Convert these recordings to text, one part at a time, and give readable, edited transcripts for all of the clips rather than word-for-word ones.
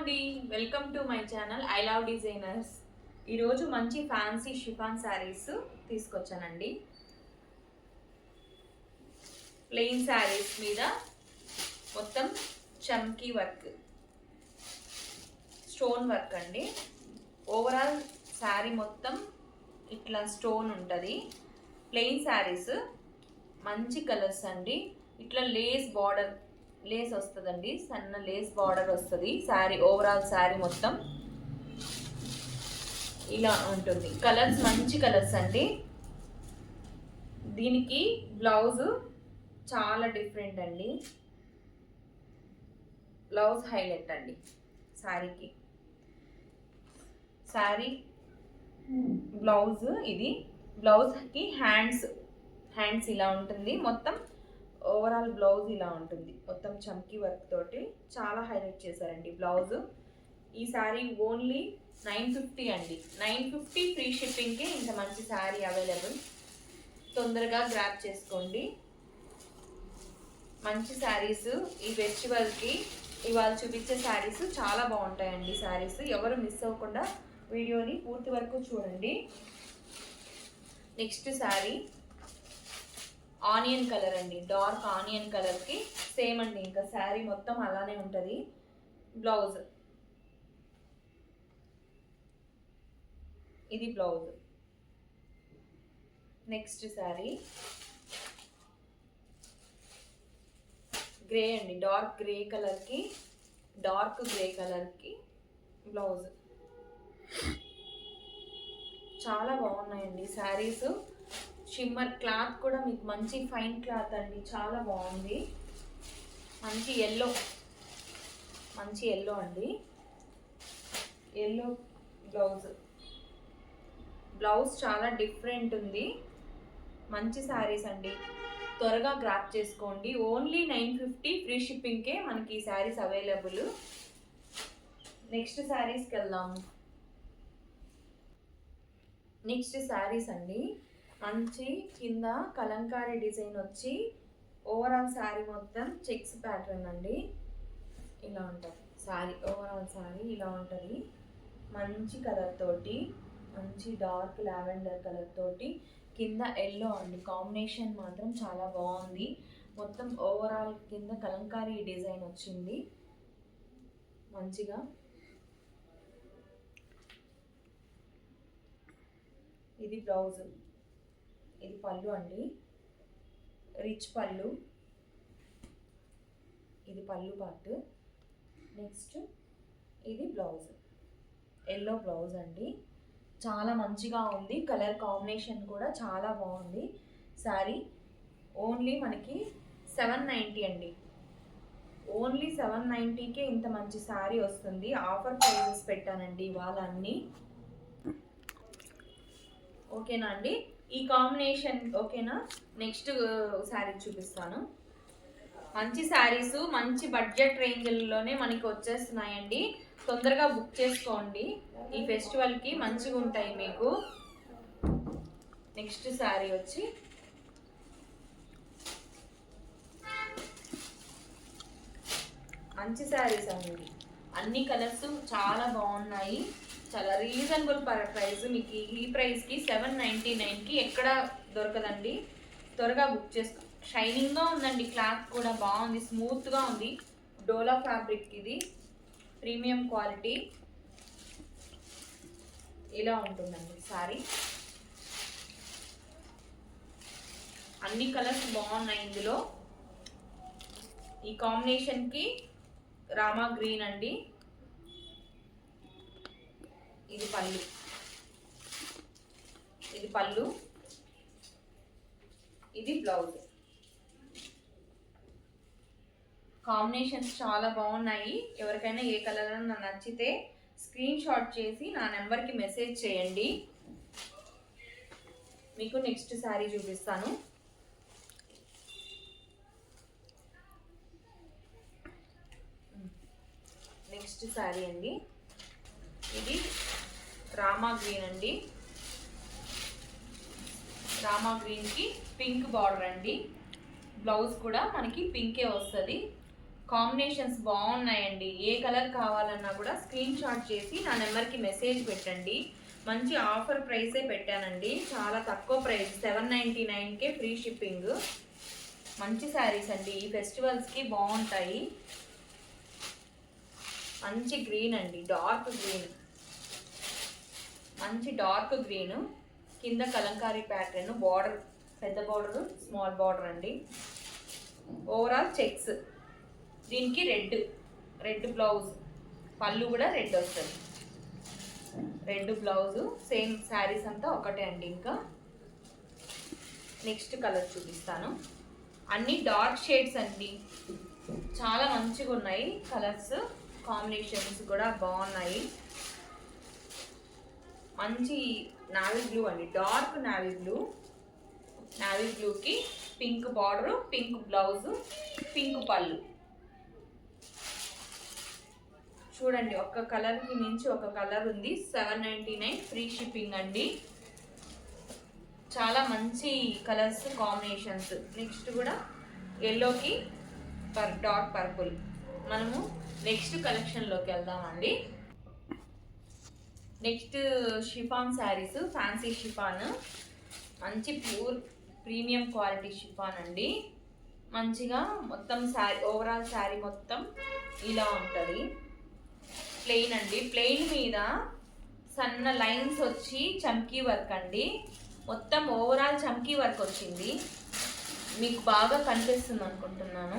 అండి, welcome to my channel I love designers. ఈరోజు మంచి ఫ్యాన్సీ షిఫాన్ శారీస్ తీసుకొచ్చానండి. ప్లెయిన్ శారీస్ మీద మొత్తం చమ్కీ వర్క్, స్టోన్ వర్క్ అండి. ఓవరాల్ శారీ మొత్తం ఇట్లా స్టోన్ ఉంటుంది. ప్లెయిన్ శారీస్ మంచి కలర్స్ అండి. ఇట్లా లేస్ వస్తుందండి, సన్న లేస్ బార్డర్ వస్తుంది. శారీ ఓవరాల్ శారీ మొత్తం ఇలా ఉంటుంది. కలర్స్ మంచి కలర్స్ అండి. దీనికి బ్లౌజ్ చాలా డిఫరెంట్ అండి. బ్లౌజ్ హైలైట్ అండి శారీకి. శారీ బ్లౌజ్ ఇది. బ్లౌజ్కి హ్యాండ్స్ ఇలా ఉంటుంది. మొత్తం ఓవరాల్ బ్లౌజ్ ఇలా ఉంటుంది. మొత్తం చమ్కీ వర్క్ తోటి చాలా హైలైట్ చేశారండి బ్లౌజ్. ఈ శారీ ఓన్లీ 950 అండి. 950 ఫ్రీ షిప్పింగ్కి ఇంత మంచి శారీ అవైలబుల్. తొందరగా గ్రాప్ చేసుకోండి. మంచి శారీస్ ఈ ఫెస్టివల్కి ఇవాళ చూపించే శారీస్ చాలా బాగుంటాయండి. శారీస్ ఎవరు మిస్ అవ్వకుండా వీడియోని పూర్తి వరకు చూడండి. నెక్స్ట్ శారీ ఆనియన్ కలర్ అండి. డార్క్ ఆనియన్ కలర్కి సేమ్ అండి. ఇంకా శారీ మొత్తం అలానే ఉంటుంది. బ్లౌజ్ ఇది బ్లౌజ్. నెక్స్ట్ శారీ గ్రే అండి. డార్క్ గ్రే కలర్కి బ్లౌజ్. చాలా బాగున్నాయండి శారీస్. షిమ్మర్ క్లాత్ కూడా మీకు మంచి ఫైన్ క్లాత్ అండి. చాలా బాగుంది. మంచి ఎల్లో అండి. ఎల్లో బ్లౌజ్ చాలా డిఫరెంట్ ఉంది. మంచి శారీస్ అండి. త్వరగా గ్రాప్ చేసుకోండి. ఓన్లీ 950 ఫ్రీ షిప్పింగ్కే మనకి ఈ శారీస్ అవైలబుల్. నెక్స్ట్ శారీస్కి వెళ్దాము. నెక్స్ట్ శారీస్ అండి. మంచి కింద కలంకారీ డిజైన్ వచ్చి ఓవరాల్ శారీ మొత్తం చెక్స్ ప్యాటర్న్ అండి. ఇలా ఉంటుంది శారీ. ఓవరాల్ శారీ ఇలా ఉంటుంది. మంచి కలర్ తోటి, మంచి డార్క్ లావెండర్ కలర్ తోటి కింద ఎల్లో అండి. కాంబినేషన్ మాత్రం చాలా బాగుంది. మొత్తం ఓవరాల్ కింద కలంకారీ డిజైన్ వచ్చింది మంచిగా. ఇది బ్లౌజ్. ఇది పళ్ళు అండి. రిచ్ పళ్ళు. ఇది పళ్ళు పార్ట్. నెక్స్ట్ ఇది బ్లౌజ్. ఎల్లో బ్లౌజ్ అండి. చాలా మంచిగా ఉంది. కలర్ కాంబినేషన్ కూడా చాలా బాగుంది. శారీ ఓన్లీ మనకి 790 అండి. ఓన్లీ 790కే ఇంత మంచి శారీ వస్తుంది. ఆఫర్ ప్రైజెస్ పెట్టానండి ఇవాళ అన్నీ. ఓకేనా అండి? ఈ కాంబినేషన్ ఓకేనా? నెక్స్ట్ శారీ చూపిస్తాను. మంచి శారీస్ మంచి బడ్జెట్ రేంజ్లోనే మనకి వచ్చేస్తున్నాయండి. తొందరగా బుక్ చేసుకోండి. ఈ ఫెస్టివల్కి మంచిగా ఉంటాయి మీకు. నెక్స్ట్ శారీ వచ్చి మంచి శారీస్ అండి. అన్ని కలర్స్ చాలా బాగున్నాయి. చాలా రీజనబుల్ ప్రైస్. మీకు ఈ ప్రైస్కి 799కి ఎక్కడ దొరకదండి. త్వరగా బుక్ చేసుకో. షైనింగ్గా ఉందండి. క్లాత్ కూడా బాగుంది. స్మూత్గా ఉంది. డోలా ఫ్యాబ్రిక్ ఇది. Premium quality. ఇలా ఉంటుందండి సారీ. అన్ని కలర్స్ బాగున్నాయి ఇందులో. ఈ కాంబినేషన్కి రామా గ్రీన్ అండి. ఇది పళ్ళు. ఇది బ్లౌజ్. కాంబినేషన్స్ చాలా బాగున్నాయి. ఎవరికైనా ఏ కలర్ నచ్చితే స్క్రీన్ షాట్ చేసి నా నెంబర్కి మెసేజ్ చేయండి. మీకు నెక్స్ట్ శారీ చూపిస్తాను. నెక్స్ట్ శారీ అండి. ఇది రామా గ్రీన్ అండి. రామా గ్రీన్కి పింక్ బార్డర్ అండి. బ్లౌజ్ కూడా మనకి పింకే వస్తుంది. కాంబినేషన్స్ బాగున్నాయండి. ఏ కలర్ కావాలన్నా కూడా స్క్రీన్ షాట్ చేసి నా నెంబర్కి మెసేజ్ పెట్టండి. మంచి ఆఫర్ ప్రైసే పెట్టానండి, చాలా తక్కువ ప్రైస్, 799కే ఫ్రీ షిప్పింగ్. మంచి శారీస్ అండి, ఈ ఫెస్టివల్స్కి బాగుంటాయి. మంచి గ్రీన్ అండి, డార్క్ గ్రీన్, మంచి డార్క్ గ్రీన్, కింద కలంకారీ ప్యాటర్న్, బార్డర్ పెద్ద బార్డర్ స్మాల్ బార్డర్ అండి. ఓవరాల్ చెక్స్, దీనికి రెడ్ బ్లౌజ్, పళ్ళు కూడా రెడ్ వస్తుంది, రెడ్ బ్లౌజు. సేమ్ శారీస్ అంతా ఒకటే అండి. ఇంకా నెక్స్ట్ కలర్ చూపిస్తాను. అన్ని డార్క్ షేడ్స్ అండి, చాలా మంచిగా ఉన్నాయి కలర్స్, కాంబినేషన్స్ కూడా బాగున్నాయి. మంచి నావీ బ్లూ అండి, డార్క్ నావీ బ్లూ, నావీ బ్లూకి pink border, pink blouse, pink పళ్ళు. చూడండి, ఒక్క కలర్కి మించి ఒక కలర్ ఉంది. 799 ఫ్రీ షిప్పింగ్ అండి. చాలా మంచి కలర్స్ కాంబినేషన్స్. నెక్స్ట్ కూడా ఎల్లోకి డార్క్ పర్పుల్. మనము నెక్స్ట్ కలెక్షన్లోకి వెళ్దామండి. Next chiffon saris, fancy chiffon, మంచి ప్యూర్ ప్రీమియం క్వాలిటీ షిఫాన్ అండి. మంచిగా మొత్తం శారీ, ఓవరాల్ శారీ మొత్తం ఇలా ఉంటుంది. ప్లెయిన్ అండి, ప్లెయిన్ మీద సన్న లైన్స్ వచ్చి చమ్కీ వర్క్ అండి. మొత్తం ఓవరాల్ చమ్కీ వర్క్ వచ్చింది, మీకు బాగా కనిపిస్తుంది అనుకుంటున్నాను.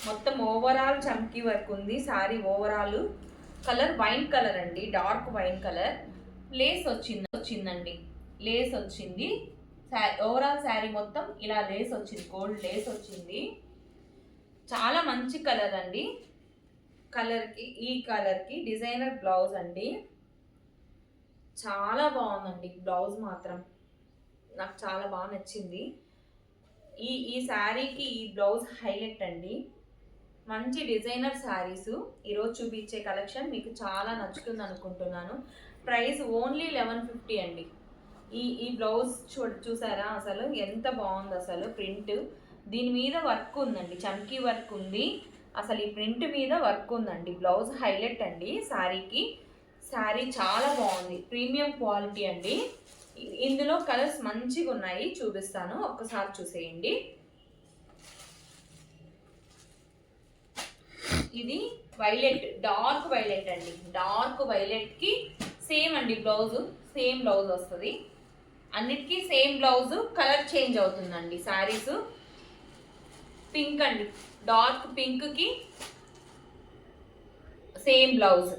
మొత్తం ఓవరాల్ చమ్కీ వర్క్ ఉంది sari. Overall colour wine colour అండి, డార్క్ వైన్ కలర్. లేస్ వచ్చిందండి, లేస్ వచ్చింది. ఓవరాల్ శారీ మొత్తం ఇలా లేస్ వచ్చింది, గోల్డ్ లేస్ వచ్చింది. చాలా మంచి కలర్ అండి. ఈ కలర్కి డిజైనర్ బ్లౌజ్ అండి, చాలా బాగుందండి బ్లౌజ్ మాత్రం, నాకు చాలా బాగా నచ్చింది. ఈ శారీకి ఈ బ్లౌజ్ హైలైట్ అండి. మంచి డిజైనర్ శారీస్ ఈరోజు చూపించే కలెక్షన్ మీకు చాలా నచ్చుతుంది అనుకుంటున్నాను. ప్రైస్ ఓన్లీ 1150 అండి. ఈ బ్లౌజ్ చూసారా అసలు ఎంత బాగుంది అసలు. ప్రింట్ దీని మీద వర్క్ ఉందండి, చమ్కీ వర్క్ ఉంది. అసలు ఈ ప్రింట్ మీద వర్క్ ఉందండి. బ్లౌజ్ హైలైట్ అండి శారీకి. శారీ చాలా బాగుంది, ప్రీమియం క్వాలిటీ అండి. ఇందులో కలర్స్ మంచిగా ఉన్నాయి, చూపిస్తాను, ఒక్కసారి చూసేయండి. ఇది వైలెట్, డార్క్ వైలెట్ అండి. డార్క్ వైలెట్కి సేమ్ అండి బ్లౌజ్, సేమ్ బ్లౌజ్ వస్తుంది. అన్నిటికీ సేమ్ బ్లౌజ్, కలర్ చేంజ్ అవుతుందండి శారీస్. పింక్ అండి, డార్క్ పింక్కి సేమ్ బ్లౌజ్.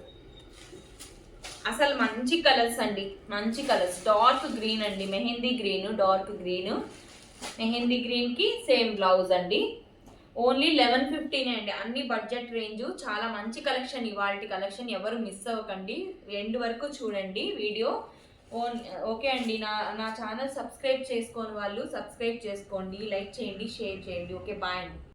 అసలు మంచి కలర్స్ అండి, మంచి కలర్స్. డార్క్ గ్రీన్ అండి, mehndi green, dark green, mehndi గ్రీన్కి సేమ్ బ్లౌజ్ అండి. ఓన్లీ 1150 అండి. అన్ని బడ్జెట్ రేంజ్. చాలా మంచి కలెక్షన్ ఇవాల్టి కలెక్షన్, ఎవరు మిస్ అవ్వకండి, ఎండ్ వరకు చూడండి వీడియో. ఓకే అండి, నా ఛానల్ సబ్స్క్రైబ్ చేసుకోని వాళ్ళు సబ్స్క్రైబ్ చేసుకోండి, లైక్ చేయండి, షేర్ చేయండి. ఓకే, బాయ్ అండి.